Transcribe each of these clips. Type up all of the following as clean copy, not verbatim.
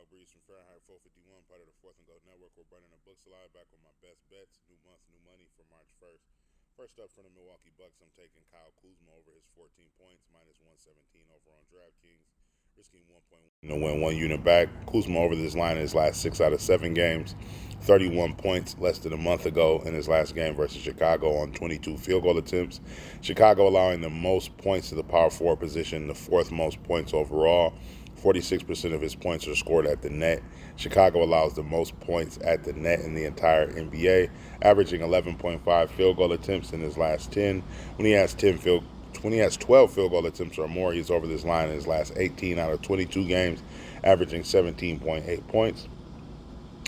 Mark Breeze from Fahrenheit 451, part of the Fourth and Gold Network. We're burning the books alive, back with my best bets. New month, new money for March 1st. First up for the Milwaukee Bucks, I'm taking Kyle Kuzma over his 14 points, minus 117 over on DraftKings, risking 1.1 to win 1 unit back. Kuzma over this line in his last 6 out of 7 games, 31 points less than a month ago in his last game versus Chicago on 22 field goal attempts. Chicago allowing the most points to the power forward position, the fourth most points overall. 46% of his points are scored at the net. Chicago allows the most points at the net in the entire NBA, averaging 11.5 field goal attempts in his last 10. When he has 12 field goal attempts or more, he's over this line in his last 18 out of 22 games, averaging 17.8 points.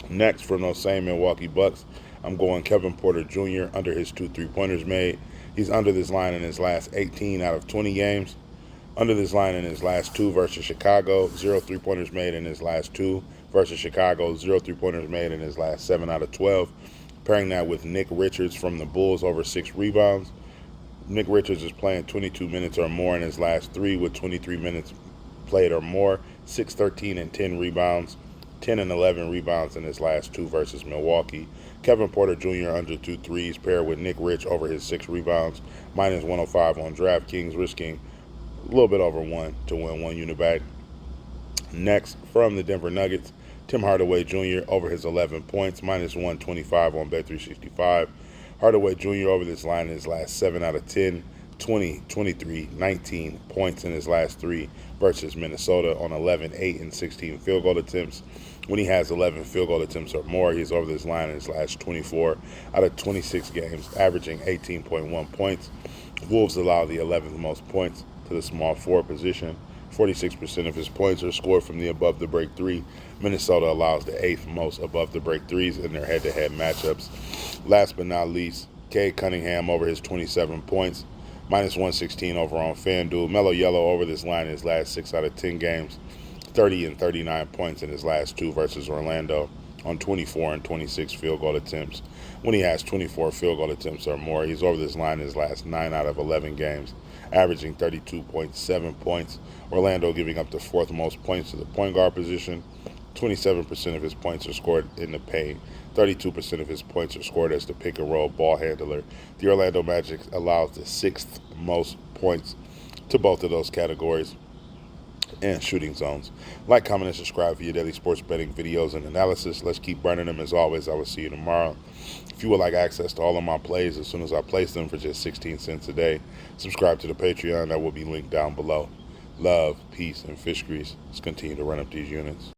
Next, from those same Milwaukee Bucks, I'm going Kevin Porter Jr. under his 2 3-pointers made. He's under this line in his last 18 out of 20 games. Under this line in his last 2 versus Chicago, 0 3-pointers made in his last 2 versus Chicago, 0 3-pointers made in his last 7 out of 12. Pairing that with Nick Richards from the Bulls, over 6 rebounds. Nick Richards is playing 22 minutes or more in his last 3 with 23 minutes played or more, 6, 13, and 10 rebounds, 10 and 11 rebounds in his last 2 versus Milwaukee. Kevin Porter Jr. under 2 threes, paired with Nick Rich over his 6 rebounds, minus 105 on DraftKings, risking a little bit over 1 to win 1 unit back. Next, from the Denver Nuggets, Tim Hardaway Jr. over his 11 points, minus 125 on Bet365. Hardaway Jr. over this line in his last 7 out of 10, 20, 23, 19 points in his last 3 versus Minnesota on 11, 8, and 16 field goal attempts. When he has 11 field goal attempts or more, he's over this line in his last 24 out of 26 games, averaging 18.1 points. Wolves allow the 11th most points to the small forward position. 46% of his points are scored from the above the break 3. Minnesota allows the 8th most above the break 3s in their head-to-head matchups. Last but not least, Cade Cunningham over his 27 points, minus 116 over on FanDuel. Melo Yellow over this line in his last 6 out of 10 games, 30 and 39 points in his last 2 versus Orlando on 24 and 26 field goal attempts. When he has 24 field goal attempts or more, he's over this line in his last 9 out of 11 games, averaging 32.7 points. Orlando giving up the 4th most points to the point guard position. 27% of his points are scored in the paint. 32% of his points are scored as the pick-and-roll ball handler. The Orlando Magic allows the 6th most points to both of those categories and shooting zones. Like, comment, and subscribe for your daily sports betting videos and analysis. Let's keep burning them. As always, I will see you tomorrow. If you would like access to all of my plays as soon as I place them for just 16 cents a day, subscribe to the Patreon. That will be linked down below. Love, peace, and fish grease. Let's continue to run up these units.